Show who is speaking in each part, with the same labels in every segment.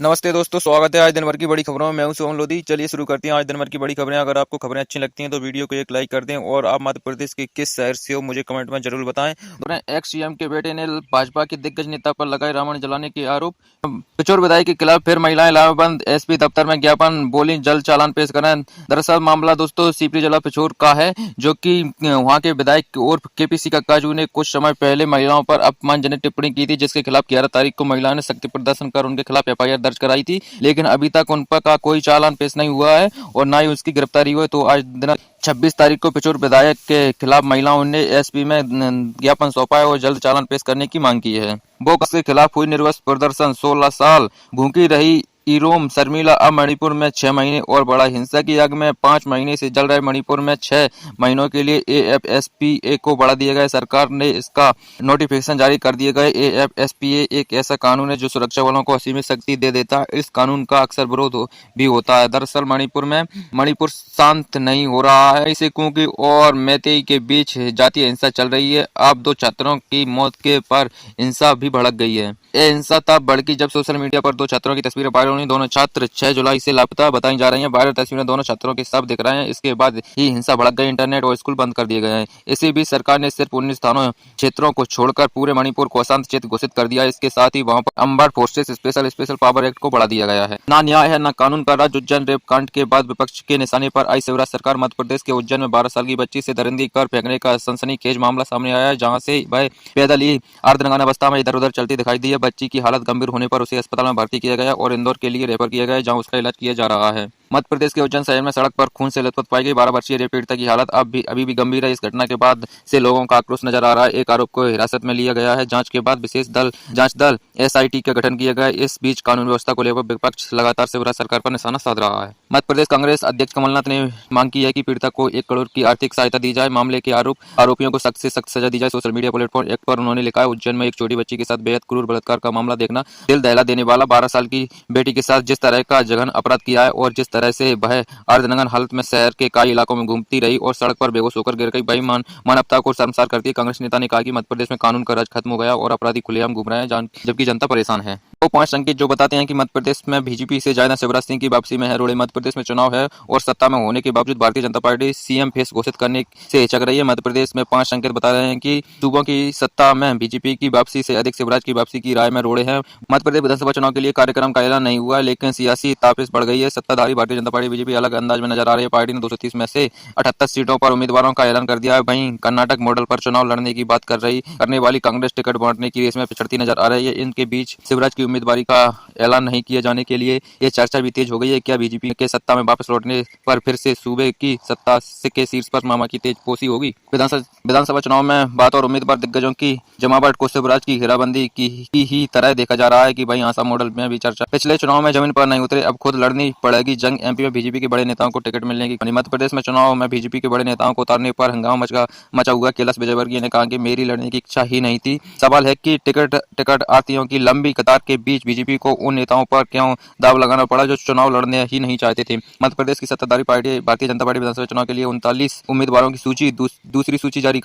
Speaker 1: नमस्ते दोस्तों, स्वागत है आज दिन भर की बड़ी खबरों में। मैं हूं सोहन लोधी। चलिए शुरू करते हैं आज दिन भर की बड़ी खबरें। अगर आपको खबरें अच्छी लगती हैं तो वीडियो को एक लाइक कर दें और आप मध्य प्रदेश के किस शहर से हो मुझे कमेंट में जरूर बताएं। एक्स सीएम के बेटे ने भाजपा के दिग्गज नेता पर लगाए रावण जलाने के आरोप। पिछोर विधायक के खिलाफ फिर महिलाएं लामबंद, एसपी दफ्तर में ज्ञापन, बोली जल्द चालान पेश करें। दरअसल मामला दोस्तों सीपी जिला पिछोर का है, जो कि वहां के विधायक और केपीसी का काजू ने कुछ समय पहले महिलाओं पर अपमानजनक टिप्पणी की थी, जिसके खिलाफ 11 तारीख को महिलाओं ने शक्ति प्रदर्शन कर उनके खिलाफ एफआईआर दर्ज कराई थी। लेकिन अभी तक उन पर का कोई चालान पेश नहीं हुआ है और ना ही उसकी गिरफ्तारी हुई। तो आज दिन 26 तारीख को पिछोर विधायक के खिलाफ महिलाओं ने एसपी में ज्ञापन सौंपा है और जल्द चालान पेश करने की मांग की है। बोक्स के खिलाफ हुई निर्वस्त्र प्रदर्शन, 16 साल भूखी रही इरोम शर्मिला। अब मणिपुर में 6 महीने और बढ़ा हिंसा की आग में 5 महीने से जल रहे मणिपुर में 6 महीनों के लिए एएफएसपीए को बढ़ा दिया गया। सरकार ने इसका नोटिफिकेशन जारी कर दिए गए। एएफएसपीए एक ऐसा कानून है जो सुरक्षा बलों को असीमित शक्ति दे देता है। इस कानून का अक्सर विरोध भी होता है। दरअसल मणिपुर शांत नहीं हो रहा है, इसे कुकी और मैतेई के बीच जातीय हिंसा चल रही है। अब 2 छात्रों की मौत के पर हिंसा भी भड़क गई है। यह हिंसा तब भड़की जब सोशल मीडिया पर 2 छात्रों की तस्वीरें वायरल हुई। दोनों छात्र 6 जुलाई से लापता बताई जा रही हैं। वायरल तस्वीरें दोनों छात्रों के साफ दिख रहे हैं। इसके बाद ही हिंसा भड़क गई। इंटरनेट और स्कूल बंद कर दिए गए हैं। इसी बीच सरकार ने सिर्फ 19 क्षेत्रों को छोड़कर पूरे मणिपुर को अशांत क्षेत्र घोषित कर दिया। इसके साथ ही वहां पर armed forces special power act को बढ़ा दिया गया है। ना न्याय है ना कानून का राज। उज्जैन रेप कांड के बाद विपक्ष के निशाने पर आई शिवराज सरकार। मध्य प्रदेश के उज्जैन में 12 साल की बच्ची से दरिंदी कर फेंकने का सनसनीखेज मामला सामने आया है, जहां से वह पैदल ही अर्धनग्न अवस्था में इधर उधर चलती दिखाई दी है। बच्ची की हालत गंभीर होने पर उसे अस्पताल में भर्ती किया गया और इंदौर के लिए रेफर किया गया, जहां उसका इलाज किया जा रहा है। मध्य प्रदेश के उज्जैन शहर में सड़क पर खून से लथपथ पाई गई 12 वर्षीय रेप पीड़िता की हालत अभी भी गंभीर है। इस घटना के बाद से लोगों का आक्रोश नजर आ रहा है। एक आरोप को हिरासत में लिया गया है। जांच के बाद विशेष जांच दल एसआईटी का गठन किया गया है। इस बीच कानून व्यवस्था को लेकर विपक्ष लगातार शिवराज सरकार पर निशाना साध रहा है। मध्य प्रदेश कांग्रेस अध्यक्ष कमलनाथ ने मांग की है कि पीड़िता को 1 करोड़ की आर्थिक सहायता दी जाए। मामले के आरोपियों को सख्त से सख्त सजा दी जाए। सोशल मीडिया प्लेटफॉर्म एक्ट पर उन्होंने लिखा है, उज्जैन में एक छोटी बच्ची के साथ बेहद क्रूर बलात्कार का मामला देखना दिल दहला देने वाला। 12 साल की बेटी के साथ जिस तरह का जघन्य अपराध किया है और जिस तरह से वह अर्धनग्न हालत में शहर के कई इलाकों में घूमती रही और सड़क पर बेहोश होकर गिर गई, भाई मानवता को शर्मसार करती है। कांग्रेस नेता ने कहा कि मध्य प्रदेश में कानून का राज खत्म हो गया और अपराधी खुलेआम घूम रहे हैं, जबकि जनता परेशान है। तो 5 संकेत जो बताते हैं कि मध्य प्रदेश में बीजेपी से ज्यादा शिवराज सिंह की वापसी में है रोड़े। मध्य प्रदेश में चुनाव है और सत्ता में होने के बावजूद Bharatiya Janata party CM face घोषित करने से हिचक रही है। मध्य प्रदेश में 5 संकेत बता रहे हैं कि सूबों की सत्ता में बीजेपी की वापसी से अधिक शिवराज की वापसी की राय में रोड़े हैं। मध्य प्रदेश विधानसभा चुनाव के लिए कार्यक्रम का ऐलान नहीं हुआ, लेकिन सियासी तापीस बढ़ गई है। सत्ताधारी भारतीय जनता पार्टी बीजेपी अलग अंदाज में नजर आ रही है। पार्टी ने 230 में से 78 सीटों पर उम्मीदवारों का ऐलान कर दिया है। वहीं कर्नाटक मॉडल पर चुनाव लड़ने की बात करने वाली कांग्रेस टिकट बांटने की रेस में पिछड़ती नजर आ रही है। इनके बीच शिवराज की उम्मीदवारी का ऐलान नहीं किए जाने के लिए यह चर्चा भी तेज हो गई है। क्या बीजेपी के सत्ता में वापस लौटने पर फिर से सूबे की सत्ता के शीर्ष पर मामा की तेज पोसी होगी? विधानसभा चुनाव में बात और उम्मीदवार दिग्गजों की जमावट को शिवराज की घेराबंदी की ही तरह देखा जा रहा है कि वहीं आसाम मॉडल में भी चर्चा। पिछले चुनाव में जमीन पर नहीं उतरे, अब खुद लड़नी पड़ेगी जंग। एमपी में बीजेपी के बड़े नेताओं को टिकट मिलने की। मध्य प्रदेश में चुनाव में बीजेपी के बड़े नेताओं को उतारने पर हंगामा मचा हुआ। कैलाश विजयवर्गीय ने कहा कि मेरी लड़ने की इच्छा ही नहीं थी। सवाल है कि टिकट आर्थियों की लंबी कतार के बीच बीजेपी को उन नेताओं पर क्यों दाव लगाना पड़ा जो चुनाव लड़ने ही नहीं चाहते थे। मध्य प्रदेश की सत्ताधारी पार्टी भारतीय जनता पार्टी विधानसभा चुनाव के लिए 39 उम्मीदवारों की सूची दूसरी सूची जारी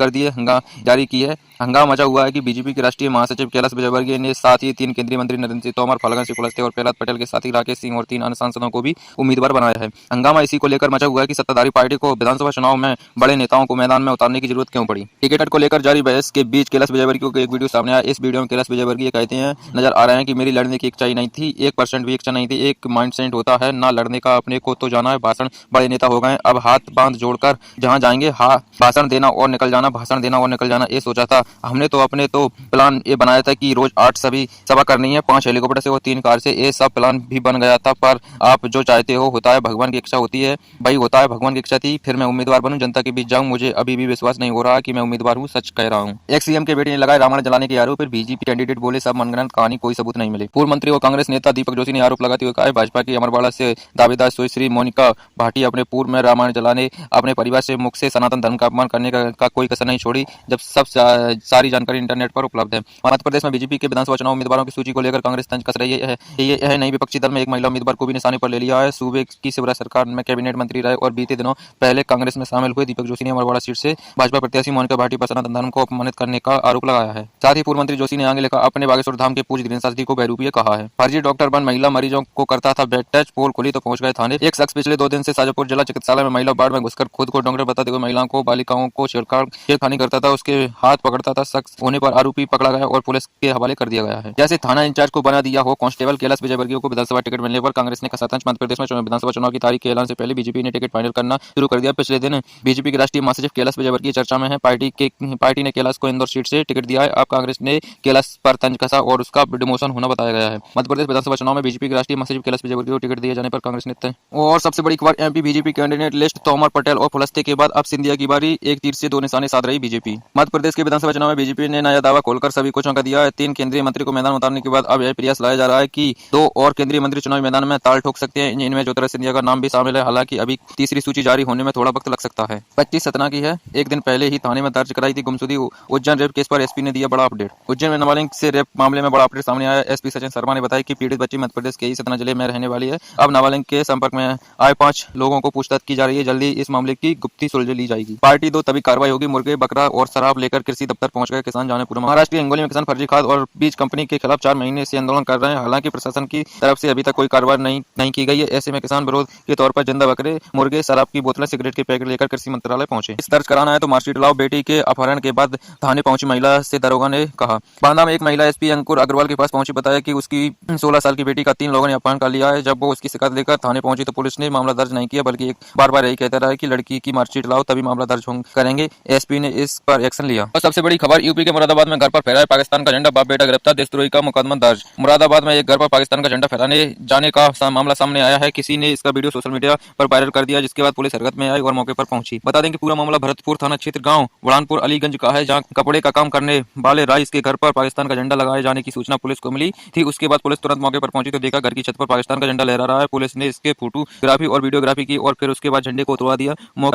Speaker 1: की है। हंगामा मचा हुआ है कि बीजेपी के राष्ट्रीय महासचिव कैलाश विजयवर्गीय ने साथ ही 3 केंद्रीय मंत्री नरेंद्र सिंह तोमर, फल्गुन सिंह कुलस्ते और प्रहलाद पटेल के साथ ही राकेश सिंह और 3 अन्य सांसदों को भी उम्मीदवार बनाया है। हंगामा इसी को लेकर मचा हुआ है कि सत्ताधारी पार्टी को विधानसभा चुनाव में बड़े नेताओं को मैदान में उतारने की जरूरत क्यों पड़ी। टिकट को लेकर जारी बहस के बीच कैलाश विजयवर्गीय को एक वीडियो सामने आया। इस वीडियो में कैलाश विजयवर्गीय कहते हैं नजर आ रहे हैं कि मेरी लड़ने की इच्छा ही नहीं थी, 1% भी इच्छा नहीं थी। एक माइंडसेट होता है ना लड़ने का, अपने को तो जाना है। भाषण बड़े नेता हो गए, अब हाथ बांध जोड़कर जहां जाएंगे भाषण देना और निकल जाना, भाषण देना और निकल जाना। ये सोचा था हमने तो अपने तो प्लान ये बनाया था कि रोज 8 सभा करनी है, 5 हेलीकॉप्टर से और 3 कार से। ये सब प्लान भी बन गया था, पर आप जो चाहते हो होता है, भगवान की इच्छा होती है। भाई होता है, भगवान की इच्छा थी, फिर मैं उम्मीदवार बनूं, जनता के बीच जाऊं। मुझे अभी भी विश्वास नहीं हो रहा कि मैं उम्मीदवार हूं, सच कह रहा हूं। एक्स सीएम के बेटे ने लगाए रावण जलाने के आरोप। फिर बीजेपी कैंडिडेट बोले सब मनगढ़ंत कहानी, कोई सबूत नहीं मिले। पूर्व मंत्री और कांग्रेस नेता दीपक जोशी ने आरोप लगाते हुए कहा भाजपा की अमरवाड़ा से दावेदार सुश्री मोनिका भाटी अपने पूर्व में रामायण जलाने, अपने परिवार से मुख से सनातन धर्म का अपमान करने का कोई कसर नहीं छोड़ी, जब सब सारी जानकारी इंटरनेट पर उपलब्ध है। मध्य प्रदेश में बीजेपी के विधानसभा चुनाव उम्मीदवारों की सूची को लेकर कांग्रेस तंज कस रही है। यह नई विपक्षी दल में एक महिला उम्मीदवार को भी निशाने पर ले लिया है। सूबे की शिवराज सरकार में कैबिनेट मंत्री रहे और बीते दिनों पहले कांग्रेस में शामिल हुए दीपक जोशी ने अमरवाड़ा सीट से भाजपा प्रत्याशी मोनिका भाटी पर सनातन धर्म को अपमानित करने का आरोप लगाया है। साथ ही पूर्व मंत्री जोशी ने आगे लिखा अपने बागेश्वर धाम के पूज्य गणेश शास्त्री को आरोपी ने कहा है। फर्जी डॉक्टर बन महिला मरीजों को करता था बेड टच, पोल खुली तो पहुंच गए थाने। एक शख्स पिछले 2 दिन से शाजापुर जिला चिकित्सालय में महिला वार्ड में घुसकर खुद को डॉक्टर बताते हुए महिलाओं को बालिकाओं को छेड़खानी करता था, उसके हाथ पकड़ता था। शख्स होने पर आरोपी पकड़ा गया और पुलिस के हवाले कर दिया गया है। जैसे थाना इंचार्ज को बना दिया हो कांस्टेबल। कैलाश विजयवर्गीय को विधानसभा टिकट मिलने पर कांग्रेस ने कसरत। मध्य प्रदेश में विधानसभा चुनाव की तारीख के ऐलान से पहले बीजेपी ने टिकट फाइनल करना शुरू कर दिया। पिछले दिन बीजेपी के राष्ट्रीय महासचिव कैलाश विजयवर्गीय चर्चा में है। पार्टी ने कैलाश को इंदौर सीट से टिकट दिया है। अब कांग्रेस ने कैलाश पर तंज कसा और उसका डिमोशन होना बताया गया है। मध्य प्रदेश विधानसभा चुनाव में बीजेपी के राष्ट्रीय महासचिव कैलाश विजयवर्गीय को टिकट दिए जाने पर कांग्रेस ने तय। और सबसे बड़ी खबर MP BJP candidate list Tomar, Patel और फुलस्ते के बाद अब सिंधिया की बारी। एक तीर से 2 निशाने साध रही बीजेपी। मध्य प्रदेश के विधानसभा चुनाव में बीजेपी ने नया दावा खोलकर सभी को चौंका दिया है। 3 केंद्रीय मंत्री को मैदान उतारने के बाद अब यह प्रयास लाया जा रहा है कि 2 और केंद्रीय मंत्री चुनावी मैदान में ताल ठोक सकते हैं। इनमें ज्योतिरादित्य सिंधिया का नाम भी शामिल है। हालांकि अभी तीसरी सूची जारी होने में थोड़ा वक्त लग सकता है। 25 सतना की है। एक दिन पहले ही थाने में दर्ज कराई थी गुमशुदगी। उज्जैन रेप केस पर एसपी ने दिया बड़ा अपडेट। उज्जैन में नाबालिग से रेप मामले में बड़ा अपडेट सामने आया। एसपी सचिन शर्मा ने बताया कि पीड़ित बच्ची मध्य प्रदेश के ही सतना जिले में रहने वाली है। अब नाबालिग के संपर्क में आए 5 लोगों को पूछताछ की जा रही है। जल्दी इस मामले की गुप्ती सुलझ ली जाएगी। पार्टी 2 तभी कार्रवाई होगी। मुर्गे, बकरा और शराब लेकर कृषि दफ्तर पहुंच गए किसान, जाने पूरा। महाराष्ट्र के हिंगोली में किसान फर्जी खाद और बीज कंपनी के खिलाफ 4 महीने से आंदोलन कर रहे हैं। हालांकि प्रशासन की तरफ से अभी तक कोई कार्रवाई नहीं की गई है। ऐसे में किसान विरोध के तौर पर जिंदा बकरे, मुर्गे, शराब की बोतलें, सिगरेट के पैकेट लेकर कृषि मंत्रालय पहुंचे। इस दर्ज कराना है तो मार्कशीट लाओ। बेटी के अपहरण के बाद थाने पहुंची महिला से दरोगा ने कहा। बांदा में एक महिला एसपी अंकुर अग्रवाल के पास पहुंची। बताया कि उसकी 16 साल की बेटी का 3 लोगों ने अपहरण कर लिया है। जब वो उसकी शिकायत लेकर थाने पहुंची तो पुलिस ने मामला दर्ज नहीं किया, बल्कि बार-बार यही कहता रहा कि लड़की की मार्कशीट लाओ तभी मामला दर्ज करेंगे। एसपी ने इस पर एक्शन लिया। और सबसे बड़ी खबर यूपी के मुरादाबाद में घर पर फहराया पाकिस्तान का झंडा, बाप बेटा गिरफ्तार, देशद्रोही का मुकदमा दर्ज। मुरादाबाद में एक घर पर पाकिस्तान का झंडा फहराने जाने का मामला सामने आया है। किसी ने इसका वीडियो सोशल मीडिया पर वायरल कर दिया, जिसके बाद पुलिस हरकत में आई और मौके पर पहुंची। बता दें कि पूरा मामला भरतपुर थाना क्षेत्र गांव बुरहानपुर अलीगंज का है, जहां कपड़े का काम करने वाले राइस के घर पर पाकिस्तान का झंडा लगाए जाने की सूचना पुलिस को मिली थी। उसके बाद पुलिस तुरंत मौके पर पहुंची तो देखा घर की छत पर पाकिस्तान का झंडा लहरा रहा है। पुलिस ने इसके फोटोग्राफी और वीडियोग्राफी की और फिर उसके बाद झंडे को उतरवा दिया।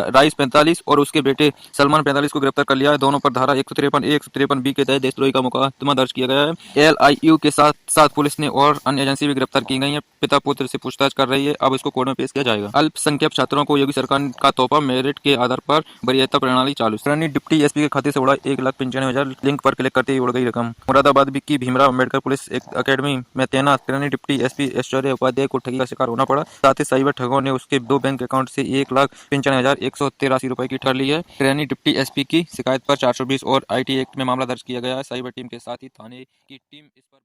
Speaker 1: राइस 45 और उसके बेटे सलमान 45 को गिरफ्तार कर लिया है। दोनों पर धारा 153 153 बी के तहत देशद्रोही का मुकदमा दर्ज किया गया है। LIU के साथ पुलिस ने और अन्य एजेंसी भी गिरफ्तार की गई है। पिता पुत्र से पूछताछ कर रही है। अब इसको कोर्ट में पेश किया जाएगा। अल्पसंख्यक छात्रों को योगी सरकार का तोहफा, मेरिट के आधार पर वरीयता प्रणाली चालू। डिप्टी एसपी के खाते से उड़ा 1,95,000। लिंक पर क्लिक करते ही उड़ गई रकम। मुरादाबाद की भीमराव अम्बेडकर पुलिस अकेडमी में तैनात डिप्टी एसपी ऐश्वर्य उपाध्याय को ठगी का शिकार होना पड़ा। साथ ही साइबर ठगों ने उसके 2 बैंक अकाउंट से 1,95,183 रुपए की ठग ली है। डिप्टी एसपी की शिकायत पर 420 और IT एक्ट में मामला दर्ज किया गया है। साइबर टीम के साथ ही थाने की टीम इस पर